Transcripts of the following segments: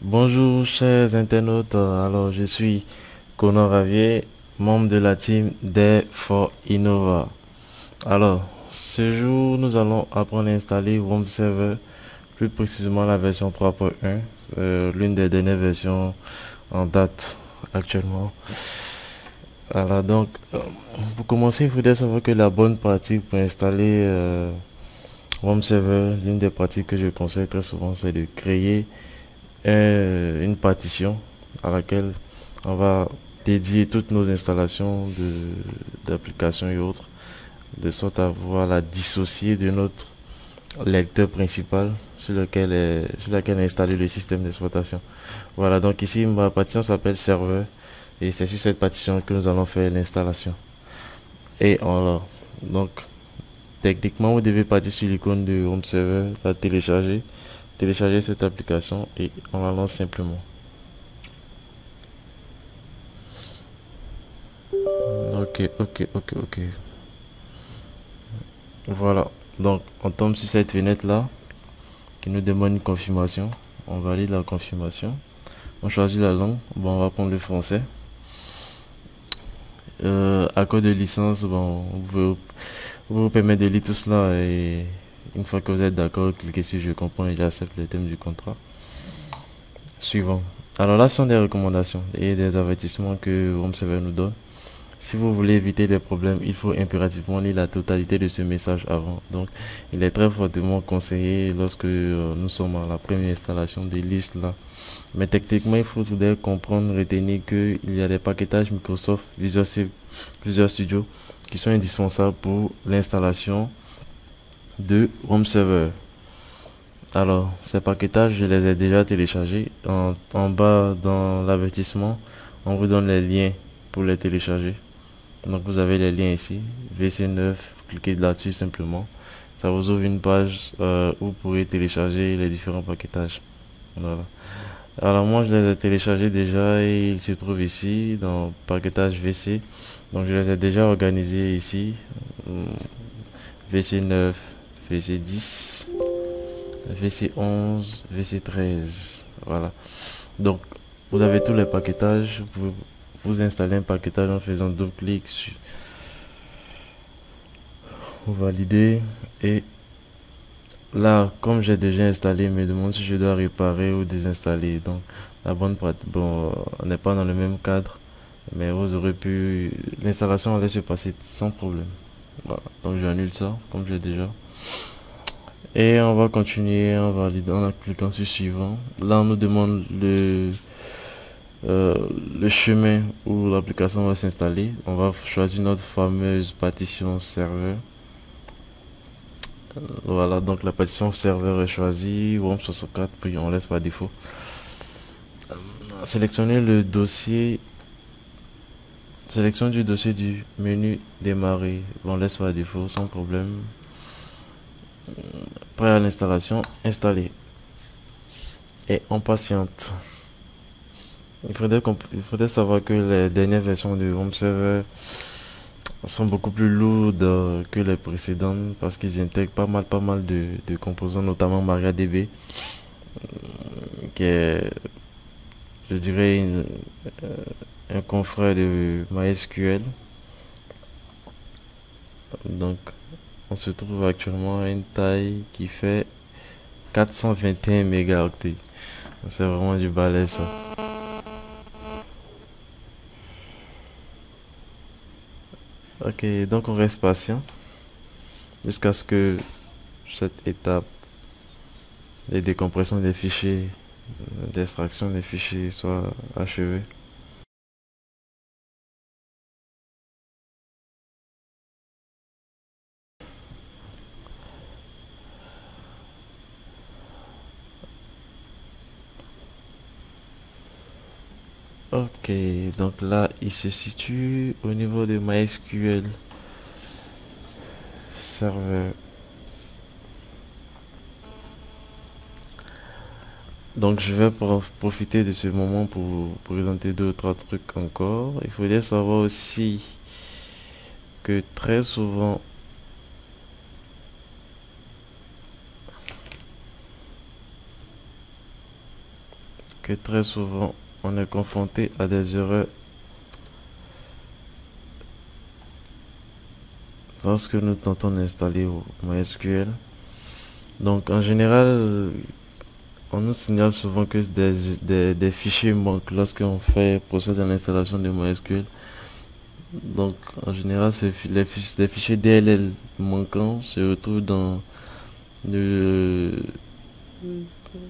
Bonjour chers internautes, alors je suis Conor Ravier, membre de la team Dev for Innova. Alors, ce jour nous allons apprendre à installer Warm Server, plus précisément la version 3.1, l'une des dernières versions en date actuellement. Alors donc, pour commencer, il faudrait savoir que la bonne pratique pour installer Warm Server, l'une des pratiques que je conseille très souvent, c'est de créer une partition à laquelle on va dédier toutes nos installations d'applications et autres, de sorte à pouvoir la dissocier de notre lecteur principal sur lequel est installé le système d'exploitation. Voilà, donc ici ma partition s'appelle serveur et c'est sur cette partition que nous allons faire l'installation. Et alors, donc techniquement vous devez partir sur l'icône de Home Server, la télécharger cette application et on la lance simplement. Ok. Voilà. Donc, on tombe sur cette fenêtre là qui nous demande une confirmation. On valide la confirmation. On choisit la langue. Bon, on va prendre le français. Accord de licence. Bon, vous permettez de lire tout cela et une fois que vous êtes d'accord, cliquez sur je comprends et j'accepte les thèmes du contrat. Suivant. Alors là, ce sont des recommandations et des avertissements que HomeServer nous donne. Si vous voulez éviter des problèmes, il faut impérativement lire la totalité de ce message avant. Donc, il est très fortement conseillé lorsque nous sommes à la première installation de liste là. Mais techniquement, il faut tout d'abord comprendre, retenir qu'il y a des paquetages Microsoft Visual Studio qui sont indispensables pour l'installation de Home Server. Alors, ces paquetages, je les ai déjà téléchargés. En bas, dans l'avertissement, on vous donne les liens pour les télécharger. Donc vous avez les liens ici, VC9, cliquez là-dessus simplement. Ça vous ouvre une page où vous pourrez télécharger les différents paquetages. Voilà. Alors moi je les ai téléchargés déjà et ils se trouvent ici dans paquetage VC. Donc je les ai déjà organisés ici. VC9, VC10, VC11, VC13. Voilà. Donc vous avez tous les paquetages. Vous installez un paquetage en faisant double clic sur valider et là comme j'ai déjà installé il me demande si je dois réparer ou désinstaller. Donc la bonne pratique, bon, on n'est pas dans le même cadre mais vous aurez pu, l'installation allait se passer sans problème. Voilà, donc j'annule ça comme j'ai déjà et on va continuer en validant en cliquant sur suivant. Là on nous demande euh, le chemin où l'application va s'installer. On va choisir notre fameuse partition serveur. Voilà, donc la partition serveur est choisie, WORM64, puis on laisse par défaut. Sélectionnez le dossier, sélection du dossier du menu démarrer, on laisse par défaut sans problème. Prêt à l'installation, installé. Et on patiente. Il faudrait savoir que les dernières versions de Home Server sont beaucoup plus lourdes que les précédentes parce qu'ils intègrent pas mal de composants, notamment MariaDB, qui est, je dirais, un confrère de MySQL. Donc, on se trouve actuellement à une taille qui fait 421 mégaoctets. C'est vraiment du balai ça. Ok, donc on reste patient jusqu'à ce que cette étape de décompression des fichiers, d'extraction des fichiers soit achevée. Ok, donc là, il se situe au niveau de MySQL Server. Donc, je vais profiter de ce moment pour présenter deux ou trois trucs encore. Il faudrait savoir aussi que très souvent, que très souvent on est confronté à des erreurs lorsque nous tentons d'installer MySQL. Donc en général, on nous signale souvent que des fichiers manquent lorsqu'on procède à l'installation de MySQL. Donc en général, les fichiers DLL manquants se retrouvent le-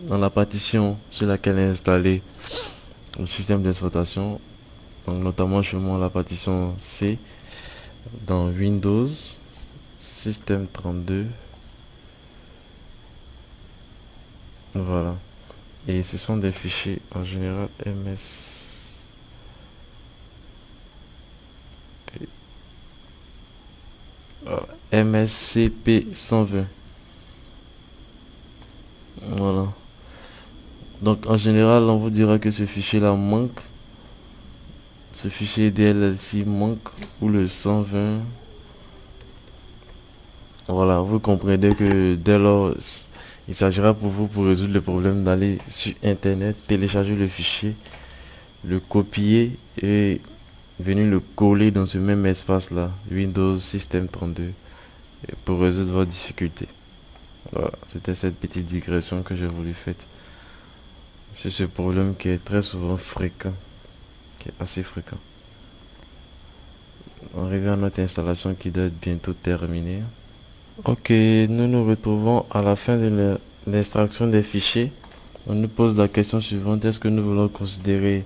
dans la partition sur laquelle est installé le système d'exploitation. Donc notamment chez moi la partition C dans Windows Système 32. Voilà. Et ce sont des fichiers en général MSCP 120. Voilà. Donc en général, on vous dira que ce fichier-là manque. Ce fichier DLLC manque ou le 120. Voilà, vous comprenez que dès lors, il s'agira pour vous, pour résoudre le problème, d'aller sur Internet, télécharger le fichier, le copier et venir le coller dans ce même espace-là, Windows Système 32, pour résoudre votre difficulté. Voilà, c'était cette petite digression que j'ai voulu faire sur ce problème qui est très souvent fréquent, qui est assez fréquent. On revient à notre installation qui doit être bientôt terminée. Ok, nous nous retrouvons à la fin de l'extraction des fichiers. On nous pose la question suivante: est-ce que nous voulons considérer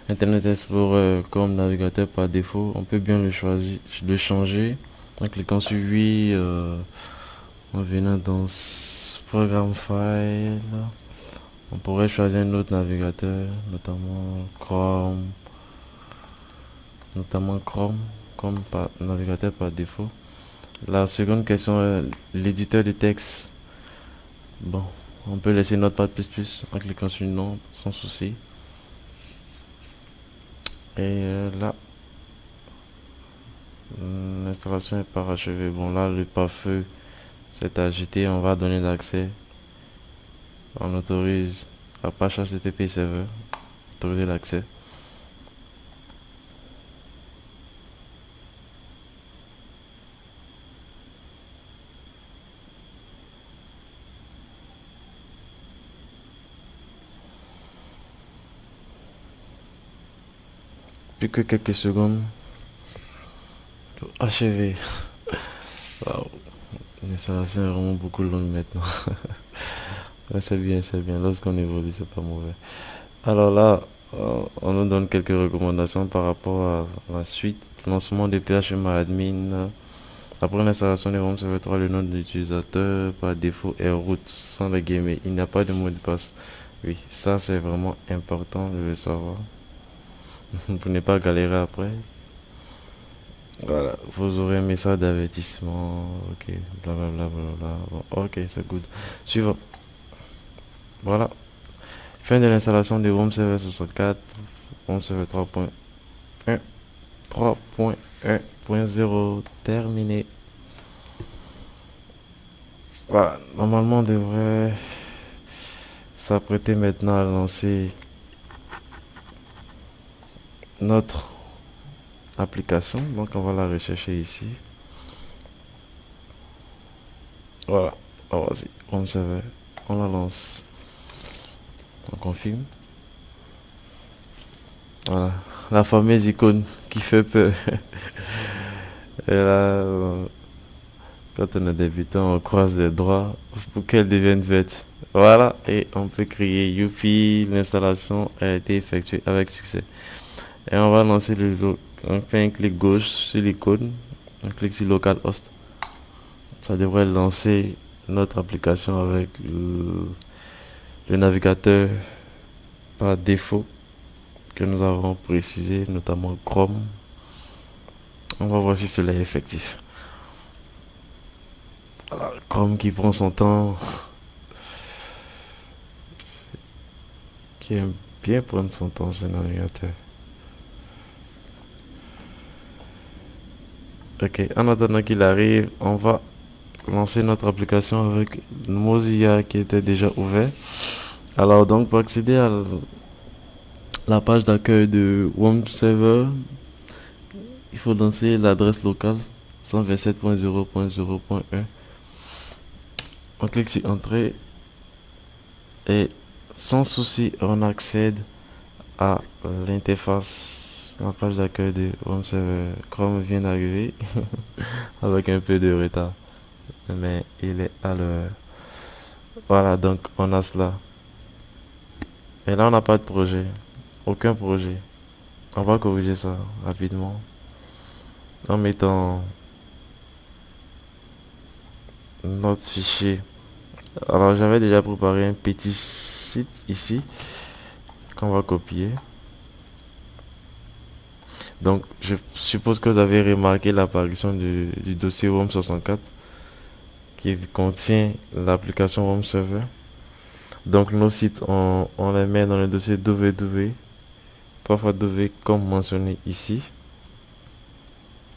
Internet Explorer comme navigateur par défaut? On peut bien le changer en cliquant sur oui, en venant dans Programme File. On pourrait choisir un autre navigateur, notamment Chrome comme navigateur par défaut. La seconde question est l'éditeur de texte. Bon, on peut laisser Notepad++ en cliquant sur non, sans souci. Et là, l'installation est parachevée. Bon, là, le pare-feu s'est agité. On va donner l'accès. On autorise Apache HTTP serveur. Autoriser l'accès. Plus que quelques secondes pour achever. Wow. L'installation est vraiment beaucoup longue maintenant. Ouais, c'est bien, c'est bien. Lorsqu'on évolue, c'est pas mauvais. Alors là, on nous donne quelques recommandations par rapport à la suite. Lancement de phmyadmin. Après l'installation des ROM serveur 3, le nom de l'utilisateur par défaut est root sans le guillemets. Il n'y a pas de mot de passe. Oui, ça c'est vraiment important de le savoir. Pour ne pas galérer après. Voilà, vous aurez un message d'avertissement. Ok, blablabla. Bon, ok, c'est good. Suivant. Voilà. Fin de l'installation de ROM serveur 64. ROM serveur 3.1. 3.1.0 terminé. Voilà, normalement on devrait s'apprêter maintenant à lancer notre application. Donc on va la rechercher ici. Voilà, vas-y, on la lance. On confirme. Voilà, la fameuse icône qui fait peur. Et là, quand on est débutant, on croise les doigts pour qu'elle devienne faite. Voilà, et on peut crier Youpi, l'installation a été effectuée avec succès. Et on va lancer on fait un clic gauche sur l'icône, on clique sur localhost. Ça devrait lancer notre application avec le navigateur par défaut que nous avons précisé, notamment Chrome. On va voir si cela est effectif. Voilà, Chrome qui prend son temps, qui aime bien prendre son temps ce navigateur. Ok, en attendant qu'il arrive, on va lancer notre application avec Mozilla qui était déjà ouvert. Alors donc pour accéder à la page d'accueil de Home Server, il faut lancer l'adresse locale 127.0.0.1. On clique sur Entrée et sans souci on accède à l'interface, la page d'accueil de Home Server. Chrome vient d'arriver avec un peu de retard, mais il est à l'heure. Voilà, donc on a cela. Et là on n'a pas de projet, aucun projet. On va corriger ça rapidement en mettant notre fichier. Alors j'avais déjà préparé un petit site ici qu'on va copier. Donc je suppose que vous avez remarqué l'apparition du dossier Home64 qui contient l'application Home Server. Donc nos sites on les met dans le dossier www, parfois www comme mentionné ici,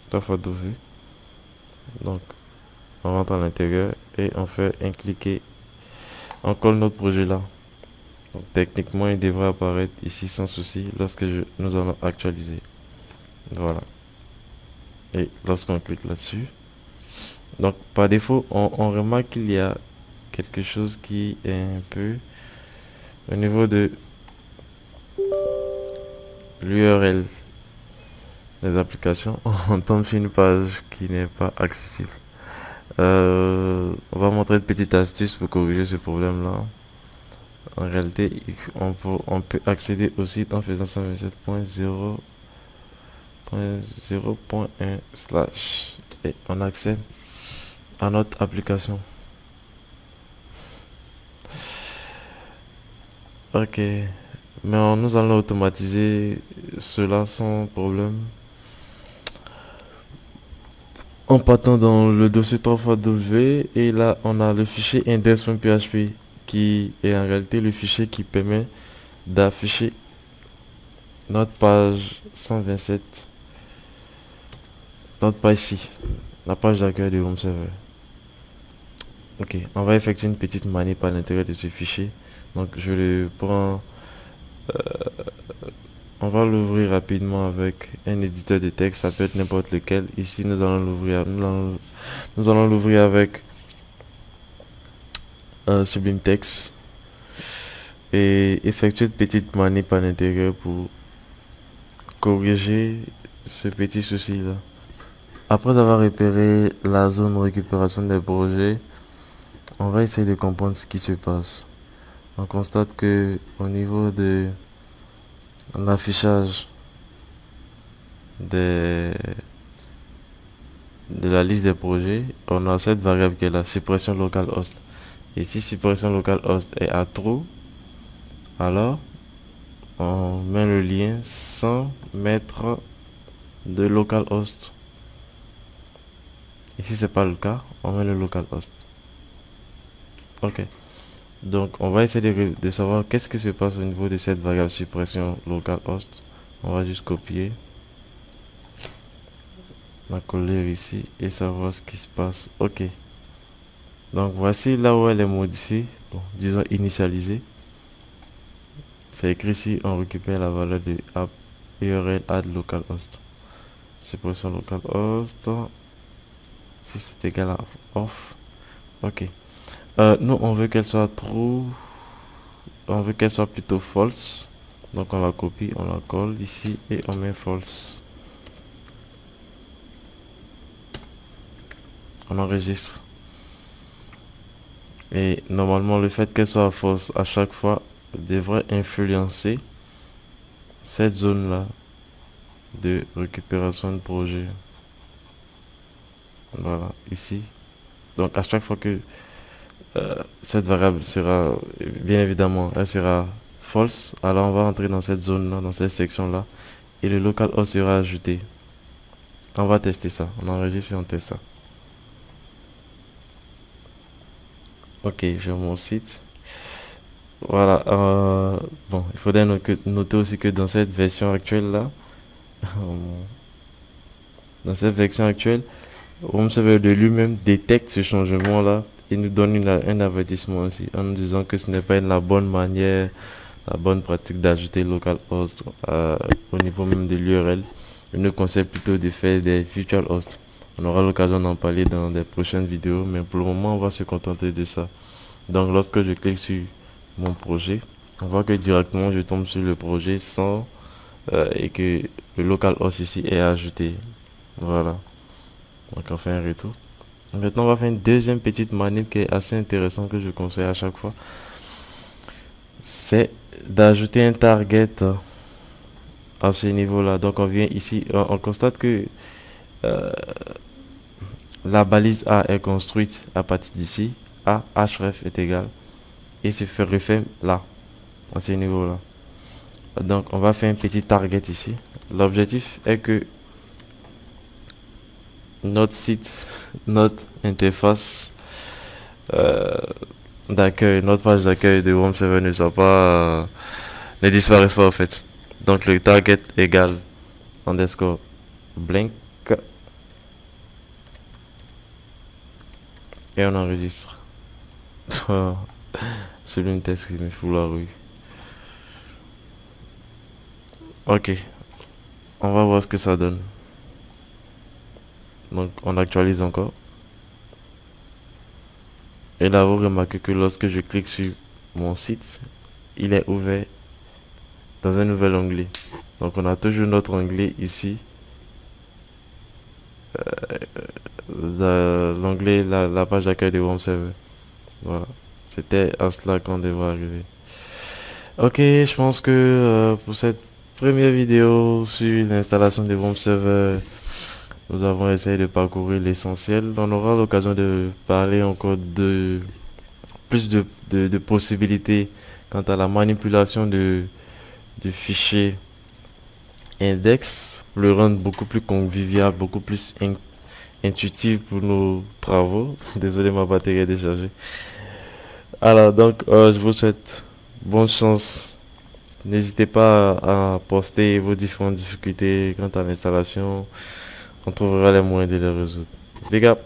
parfois www. Donc on rentre à l'intérieur et on fait un cliquer, on colle notre projet là. Donc techniquement il devrait apparaître ici sans souci lorsque nous allons actualiser. Voilà. Et lorsqu'on clique là-dessus, donc par défaut on remarque qu'il y a quelque chose qui est un peu au niveau de l'URL des applications. On tombe sur une page qui n'est pas accessible. On va montrer une petite astuce pour corriger ce problème là. En réalité on peut accéder au site en faisant 127.0.0.1/ et on accède à notre application. Ok, mais nous allons automatiser cela sans problème en partant dans le dossier 3xw et là on a le fichier index.php qui est en réalité le fichier qui permet d'afficher notre page 127, notre page ici, la page d'accueil de Home Server. Ok, on va effectuer une petite manip à l'intérieur de ce fichier. Donc je le prends, on va l'ouvrir rapidement avec un éditeur de texte, ça peut être n'importe lequel. Ici nous allons l'ouvrir, nous allons l'ouvrir avec Sublime Text et effectuer une petite manip à l'intérieur pour corriger ce petit souci là. Après avoir repéré la zone récupération des projets, on va essayer de comprendre ce qui se passe. On constate que au niveau de l'affichage de la liste des projets, on a cette variable qui est la suppression localhost. Et si suppression localhost est à true, alors on met le lien sans mettre de localhost. Et si c'est pas le cas, on met le localhost. Ok. Donc on va essayer de savoir qu'est-ce qui se passe au niveau de cette variable suppression localhost. On va juste copier, la coller ici et savoir ce qui se passe. Ok. Donc voici là où elle est modifiée. Bon, disons initialisée. C'est écrit ici, on récupère la valeur de app url add localhost. Suppression localhost. Si c'est égal à off. Ok. Nous on veut qu'elle soit true. On veut qu'elle soit plutôt false. Donc on la copie, on la colle ici et on met false. On enregistre. Et normalement le fait qu'elle soit false à chaque fois devrait influencer cette zone là de récupération de projet. Voilà, ici. Donc à chaque fois que cette variable sera, bien évidemment, elle sera false, alors on va entrer dans cette zone là, dans cette section là, et le localhost sera ajouté. On va tester ça, on enregistre et on teste ça. Ok, j'ai mon site. Voilà, bon, il faudrait noter aussi que dans cette version actuelle là, dans cette version actuelle, Home Server de lui-même détecte ce changement là il nous donne un avertissement aussi en nous disant que ce n'est pas la bonne manière, la bonne pratique d'ajouter localhost au niveau même de l'URL. Il nous conseille plutôt de faire des virtual hosts. On aura l'occasion d'en parler dans des prochaines vidéos, mais pour le moment, on va se contenter de ça. Donc, lorsque je clique sur mon projet, on voit que directement je tombe sur le projet sans et que le localhost ici est ajouté. Voilà. Donc, on fait un retour. Maintenant, on va faire une deuxième petite manip qui est assez intéressante que je conseille à chaque fois. C'est d'ajouter un target à ce niveau-là. Donc, on vient ici, on constate que la balise A est construite à partir d'ici. A, href est égal. Et se refait là, à ce niveau-là. Donc, on va faire un petit target ici. L'objectif est que notre site, notre interface d'accueil, notre page d'accueil de Home Server ne soit pas, ne disparaisse pas en fait. Donc, le target égale underscore blank et on enregistre. C'est une test qui me fout la rue. Ok, on va voir ce que ça donne. Donc on actualise encore. Et là vous remarquez que lorsque je clique sur mon site, il est ouvert dans un nouvel onglet. Donc on a toujours notre onglet ici. L'onglet, la page d'accueil de Home Server. Voilà. C'était à cela qu'on devrait arriver. Ok, je pense que pour cette première vidéo sur l'installation de Home Server, nous avons essayé de parcourir l'essentiel. On aura l'occasion de parler encore de plus de possibilités quant à la manipulation de fichiers index pour le rendre beaucoup plus convivial, beaucoup plus intuitif pour nos travaux. Désolé, ma batterie est déchargée. Alors donc je vous souhaite bonne chance. N'hésitez pas à poster vos différentes difficultés quant à l'installation. On trouvera les moyens de les résoudre. Big up!